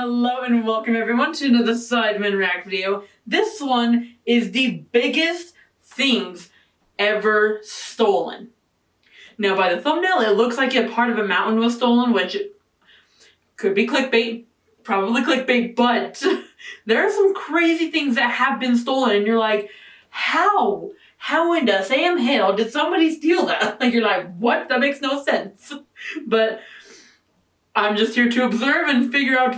Hello and welcome everyone to another Sidemenreact video. This one is the biggest things ever stolen. Now by the thumbnail it looks like a part of a mountain was stolen, which could be clickbait, probably clickbait, but there are some crazy things that have been stolen and you're like, how? How in the Sam hell did somebody steal that? Like you're like, what? That makes no sense. But I'm just here to observe and figure out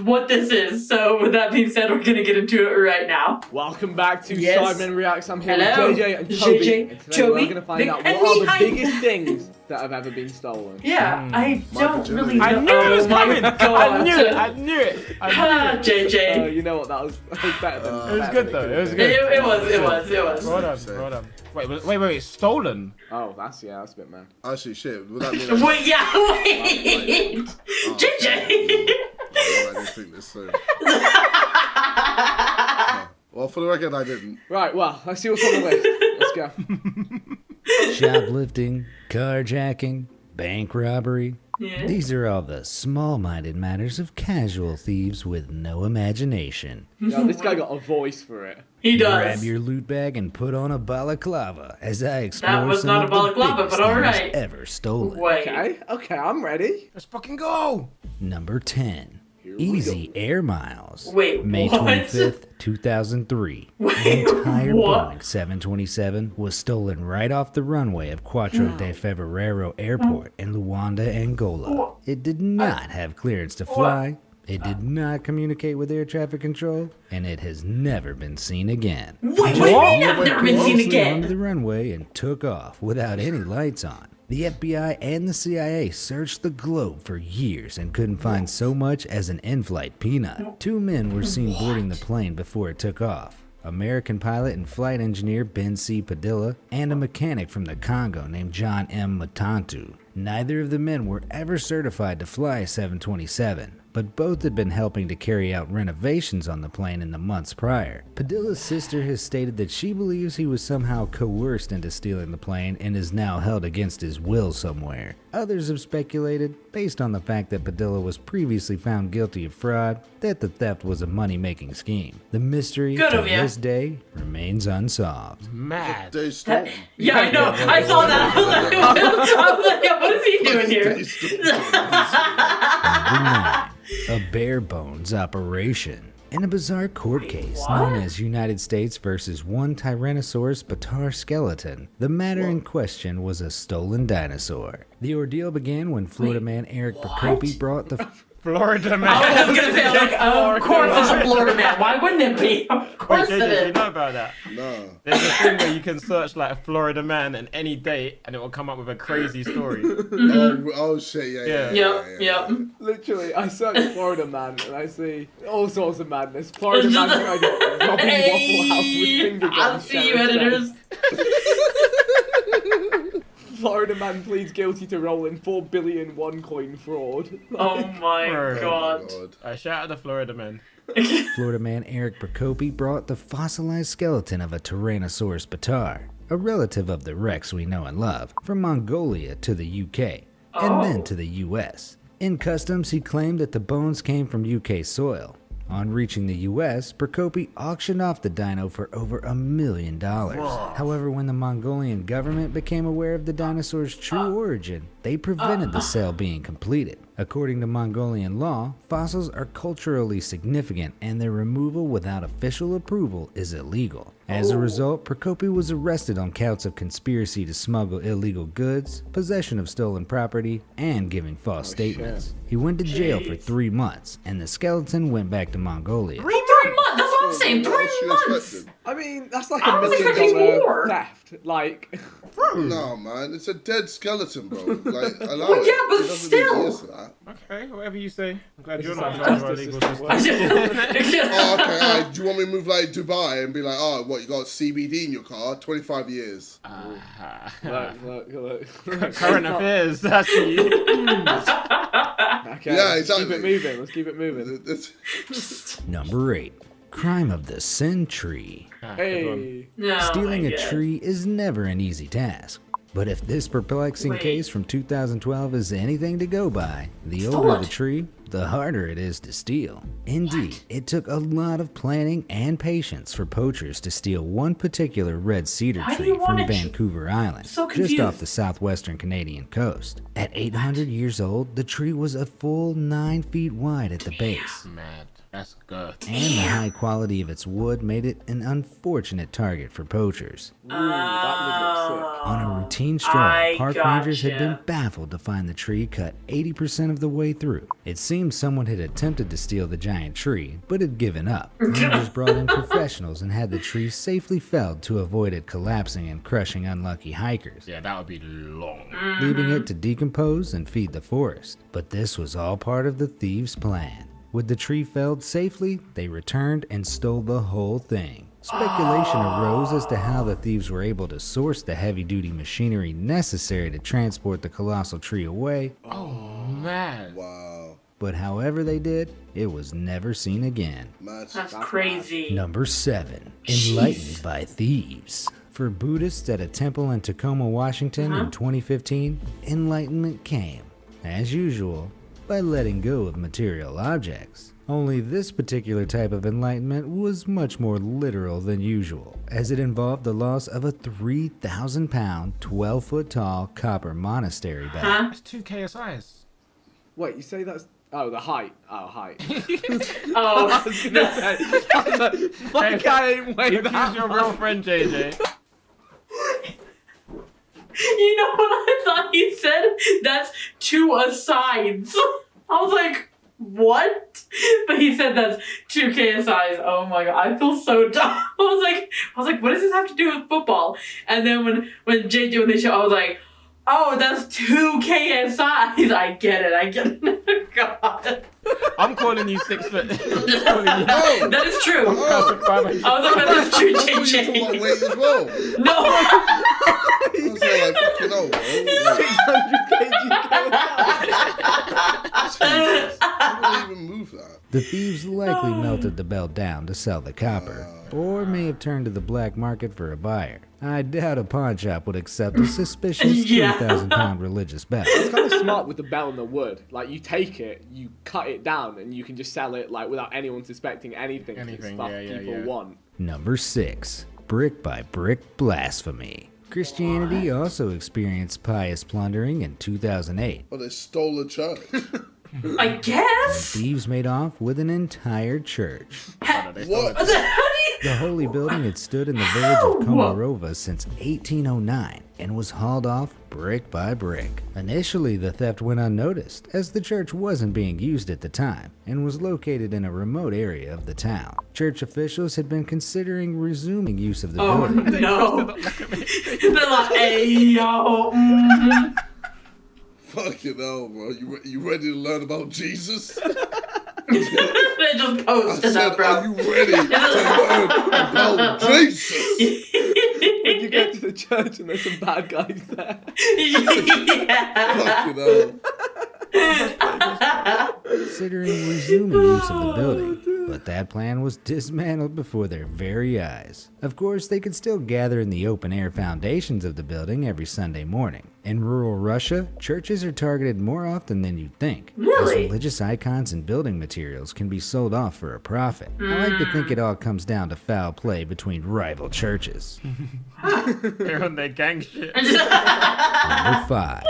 what this is. So with that being said, we're gonna get into it right now. Welcome back to Yes. Sidemenreact. I'm here Hello. with JJ and Toby. JJ, And today Toby, we're gonna find out and what me, are the hi. biggest things that have ever been stolen. Yeah, I don't really know. I knew it was my coming! God. I knew it! I knew it! JJ. You know what? That was better than. It was good though, it was good. It was. Well done. Wait, stolen? Oh, that's a bit mad. Actually, shit. Would that mean? Wait, yeah, wait. JJ. I didn't think this through. Well, for the record, I didn't. Right, well, let's see what's on the list. Let's go. Shoplifting, carjacking, bank robbery. Yeah. These are all the small-minded matters of casual thieves with no imagination. Yo, this guy got a voice for it. He Grab does. your loot bag and put on a balaclava as I explore That was some not a of the balaclava, biggest but all things right. ever stolen. Wait. Okay, I'm ready. Let's fucking go! Number 10. Here we Easy Air Miles. Wait, May what? 25th, 2003. Wait, The entire what? Boeing 727 was stolen right off the runway of Quatro de Fevereiro Airport in Luanda, Angola. It did not have clearance to fly, it did not communicate with air traffic control, and it has never been seen again. Wait, what do you mean I've never been seen Closely onto again? the runway and took off without any lights on. The FBI and the CIA searched the globe for years and couldn't find so much as an in-flight peanut. Two men were seen boarding the plane before it took off. American pilot and flight engineer Ben C. Padilla and a mechanic from the Congo named John M. Matantu. Neither of the men were ever certified to fly a 727. But both had been helping to carry out renovations on the plane in the months prior. Padilla's sister has stated that she believes he was somehow coerced into stealing the plane and is now held against his will somewhere. Others have speculated, based on the fact that Padilla was previously found guilty of fraud, that the theft was a money-making scheme. The mystery Good to of ya. this day remains unsolved. Mad. They stole. Yeah, I know. I saw that. I was like, yeah, what is he doing here? They stole. Number 9. A bare bones operation. In a bizarre court case known as United States versus one Tyrannosaurus BATAAR skeleton, the matter in question was a stolen dinosaur. The ordeal began when Florida man Eric Procopi brought the Florida man. I was gonna say, like, of course it's a Florida man. Why wouldn't it be? Of Wait, course it JJ, you is. know about that? No. There's a thing where you can search like Florida man and any date and it will come up with a crazy story. Oh shit! Yeah. Yep. Literally, I search Florida man and I see all sorts of madness. Florida man tried robbing Waffle House with finger guns. I'll see you, Sharon editors. says. Florida man pleads guilty to rolling 4 billion OneCoin fraud. Oh my Word. god. God. Shout out to Florida man. Florida man Eric Procopi brought the fossilized skeleton of a Tyrannosaurus BATAAR, a relative of the Rex we know and love, from Mongolia to the UK, and then to the US. In customs, he claimed that the bones came from UK soil. On reaching the US, Procopi auctioned off the dino for over $1 million. However, when the Mongolian government became aware of the dinosaur's true origin, they prevented the sale being completed. According to Mongolian law, fossils are culturally significant and their removal without official approval is illegal. As a result, Procopi was arrested on counts of conspiracy to smuggle illegal goods, possession of stolen property, and giving false statements. He went to jail for 3 months, and the skeleton went back to Mongolia. 3 months. That's what I'm saying. What else 3 you months. expecting? I mean, that's like I $1 was million expecting more. theft. Like, No, man. It's a dead skeleton, bro. Like, allow Well, it. yeah, but It doesn't still. need years for that. Okay, whatever you say. I'm glad This you're is not how part of our justice legal system system. works. Oh, okay. Alright. Do you want me to move like Dubai and be like, oh, what? You got CBD in your car? 25 years. Look. Current affairs, that's you. Okay, Yeah, let's exactly. keep it moving. Let's keep it moving. Number 8. Crime of the century. Hey. No, Stealing my a God. tree is never an easy task. But if this perplexing Wait. case from 2012 is anything to go by, the Stole older it. the tree, the harder it is to steal. Indeed, it took a lot of planning and patience for poachers to steal one particular red cedar Why do tree you from want to Vancouver Island, So just confused. off the southwestern Canadian coast. At 800 years old, the tree was a full 9 feet wide at the base. Mad. That's good. And the high quality of its wood made it an unfortunate target for poachers. Ooh, that would look sick. On a routine stroll, I park rangers had been gotcha. baffled to find the tree cut 80% of the way through. It seemed someone had attempted to steal the giant tree, but had given up. Rangers brought in professionals and had the tree safely felled to avoid it collapsing and crushing unlucky hikers, Yeah, that would be long. leaving it to decompose and feed the forest. But this was all part of the thieves' plan. With the tree felled safely, they returned and stole the whole thing. Speculation arose as to how the thieves were able to source the heavy-duty machinery necessary to transport the colossal tree away, Oh, man. Wow. but however they did, it was never seen again. Mad. That's crazy. Number 7. Enlightened by Thieves. For Buddhists at a temple in Tacoma, Washington in 2015, enlightenment came, as usual, by letting go of material objects. Only this particular type of enlightenment was much more literal than usual, as it involved the loss of a 3,000-pound, 12-foot tall copper monastery bell. That's 2 KSIs. Wait, you say that's... Oh, the height. Oh, height. Oh, I was gonna say... I was like, fuck, I ain't weigh Who's that your real friend, JJ? you know what I thought he said? That's 2 asides. I was like, what? But he said that's 2 KSIs. Oh my god, I feel so dumb. I was like, what does this have to do with football? And then when JJ when they show, I was like, oh, that's 2 KSIs. I get it. God. I'm calling you 6 foot. That is true. I was like, that is true, I thought you were talking about JJ. weight as well. No. I was like, fucking hell, bro. I wouldn't even move that. The thieves likely melted the bell down to sell the copper, or may have turned to the black market for a buyer. I doubt a pawn shop would accept a suspicious Yeah. 3,000-pound religious bell. It's kind of smart with the bell and the wood. Like, you take it, you cut it down, and you can just sell it, like, without anyone suspecting anything. 'cause it's Anything, stuff yeah, people want. Number 6. Brick by brick blasphemy. Christianity also experienced pious plundering in 2008. Oh, they stole a church. I guess. Thieves made off with an entire church. What? How do you... The holy building had stood in the village of Komarova since 1809 and was hauled off brick by brick. Initially, the theft went unnoticed, as the church wasn't being used at the time and was located in a remote area of the town. Church officials had been considering resuming use of the Oh building. no. They're like, hey, yo. Fucking hell, bro. You ready to learn about Jesus? They just I posted said, that, bro. are you ready to learn about Jesus? When you get to the church and there's some bad guys there. Yeah. Fucking hell. Considering resuming use of the building, but that plan was dismantled before their very eyes. Of course, they could still gather in the open-air foundations of the building every Sunday morning. In rural Russia, churches are targeted more often than you'd think, Really? as religious icons and building materials can be sold off for a profit. I like to think it all comes down to foul play between rival churches. They're on their gang shit. Number 5.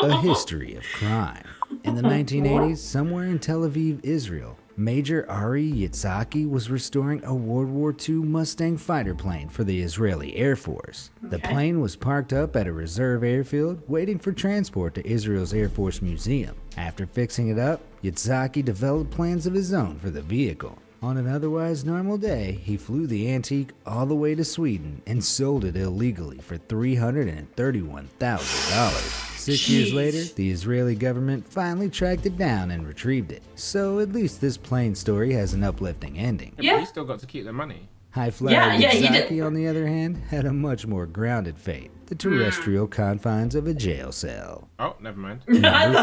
A history of crime. In the 1980s, somewhere in Tel Aviv, Israel, Major Ari Yitzhaki was restoring a World War II Mustang fighter plane for the Israeli Air Force. The plane was parked up at a reserve airfield, waiting for transport to Israel's Air Force Museum. After fixing it up, Yitzhaki developed plans of his own for the vehicle. On an otherwise normal day, he flew the antique all the way to Sweden and sold it illegally for $331,000. 6 years later, the Israeli government finally tracked it down and retrieved it. So at least this plane story has an uplifting ending. But Yeah. he still got to keep the money. High flyer Yeah, he did. Yitzhaki, on the other hand, had a much more grounded fate. The terrestrial confines of a jail cell. Oh, never mind. Number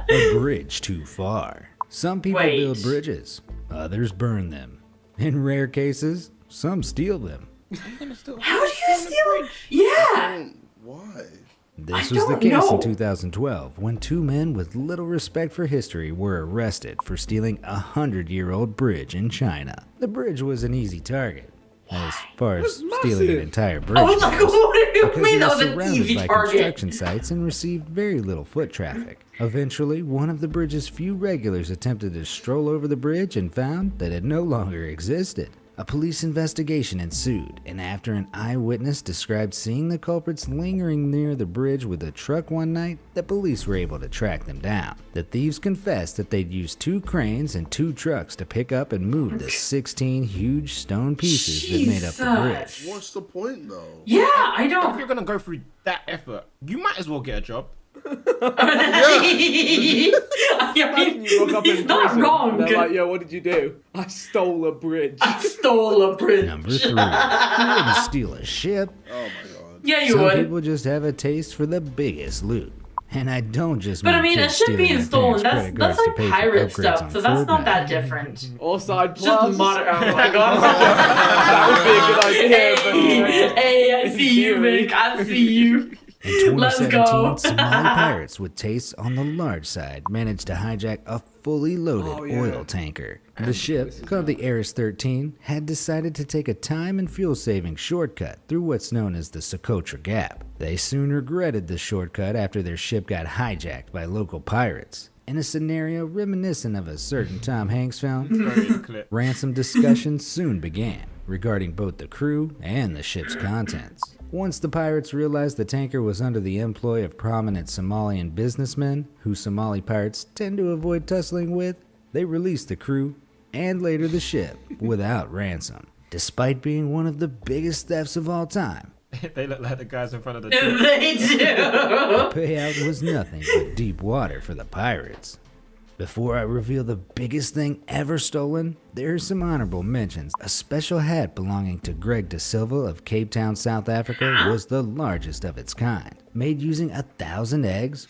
4. A bridge too far. Some people Wait. build bridges, others burn them. In rare cases, some steal them. How do you steal? Yeah. Why? This I was the don't case know. in 2012 when two men with little respect for history were arrested for stealing a 100-year-old bridge in China. The bridge was an easy target, as far as That's stealing an massive. entire bridge I was like, goes, what do you because mean it that was was an surrounded easy by target? construction sites and received very little foot traffic. Eventually, one of the bridge's few regulars attempted to stroll over the bridge and found that it no longer existed. A police investigation ensued, and after an eyewitness described seeing the culprits lingering near the bridge with a truck one night, the police were able to track them down. The thieves confessed that they'd used 2 cranes and 2 trucks to pick up and move the 16 huge stone pieces that made up the bridge. What's the point, though? Yeah, I If don't. you're gonna go through that effort, you might as well get a job. Imagine you woke up he's in not prison, wrong. They're like, yo, what did you do? I stole a bridge. I stole a bridge. Number 3. You wouldn't steal a ship. Oh my god. Yeah, you Some would. people just have a taste for the biggest loot. And I don't just But mean I mean, a kids ship stealing being their stolen, parents' credit that's cards to like pay for pirate upgrades stuff, on so that's not Fortnite. that different. Or side It's just plazas. modern. Oh my god. That would be a good idea, but Hey, I see you, Vic. I see you. In Let's 2017, go. Somali pirates with tastes on the large side managed to hijack a fully loaded oil tanker. The ship, called the Aris 13, had decided to take a time and fuel-saving shortcut through what's known as the Socotra Gap. They soon regretted the shortcut after their ship got hijacked by local pirates. In a scenario reminiscent of a certain Tom Hanks film, Very clip. ransom discussions soon began regarding both the crew and the ship's contents. Once the pirates realized the tanker was under the employ of prominent Somalian businessmen, who Somali pirates tend to avoid tussling with, they released the crew and later the ship without ransom. Despite being one of the biggest thefts of all time, They look like the guys in front of the truck. They do. the payout was nothing but deep water for the pirates. Before I reveal the biggest thing ever stolen, there are some honorable mentions. A special hat belonging to Greg De Silva of Cape Town, South Africa was the largest of its kind. Made using 1,000 eggs,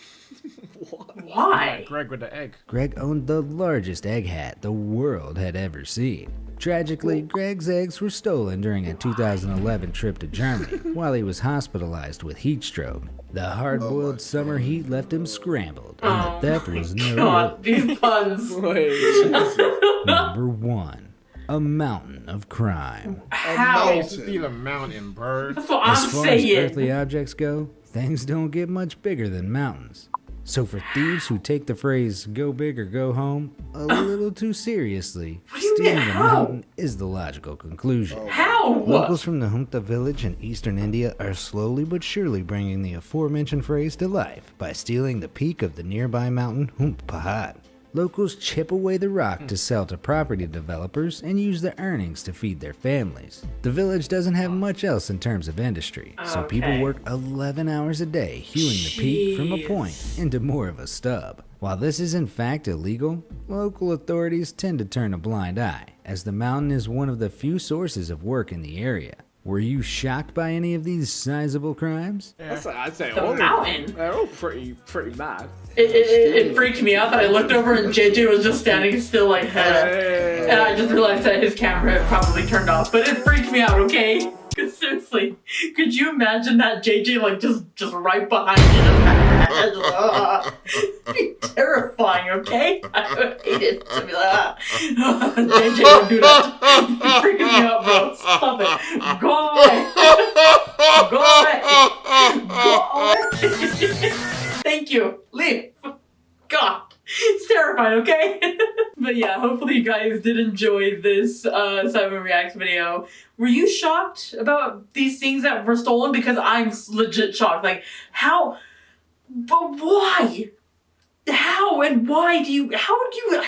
Why? Greg with the egg. Greg owned the largest egg hat the world had ever seen. Tragically, Greg's eggs were stolen during a 2011 trip to Germany while he was hospitalized with heat stroke. The hard-boiled summer heat left him scrambled, and the theft was no God, joke. these puns. wait. Number 1. A mountain of crime. How? mountain. Steal a mountain, bro. That's what As I'm far as saying. earthly objects go, things don't get much bigger than mountains. So for thieves who take the phrase go big or go home a little too seriously, What do you stealing mean, a how? mountain is the logical conclusion. How? Locals from the Humta village in eastern India are slowly but surely bringing the aforementioned phrase to life by stealing the peak of the nearby mountain Hump Pahad. Locals chip away the rock to sell to property developers and use the earnings to feed their families. The village doesn't have much else in terms of industry, so people Okay. work 11 hours a day hewing the peak from a Jeez. point into more of a stub. While this is in fact illegal, local authorities tend to turn a blind eye, as the mountain is one of the few sources of work in the area. Were you shocked by any of these sizable crimes? I'd say The all of mountain? them. They're all pretty mad. It freaked me out that I looked over and JJ was just standing still like Hey. and I just realized that his camera had probably turned off. But it freaked me out, okay? Because seriously, could you imagine that JJ like just right behind you? It'd be terrifying, okay? I would hate it to be like, JJ, don't do that. You're freaking me out, bro. Stop it. Go away. Go away. Go away. Thank you. Leave. God. It's terrifying, okay? But yeah, hopefully you guys did enjoy this Sidemenreact video. Were you shocked about these things that were stolen? Because I'm legit shocked. Like, how? But why? How and why do you... How do you...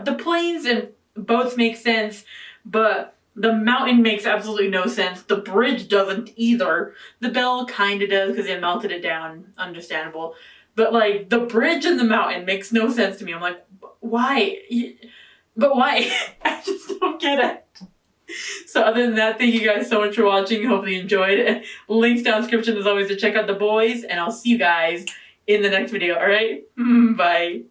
The planes and boats make sense, but the mountain makes absolutely no sense. The bridge doesn't either. The bell kind of does because they melted it down. Understandable. But, like, the bridge and the mountain makes no sense to me. I'm like, why? But why? I just don't get it. So other than that, thank you guys so much for watching. Hopefully you enjoyed it. Links down in the description as always to check out the boys. And I'll see you guys in the next video, alright? Bye.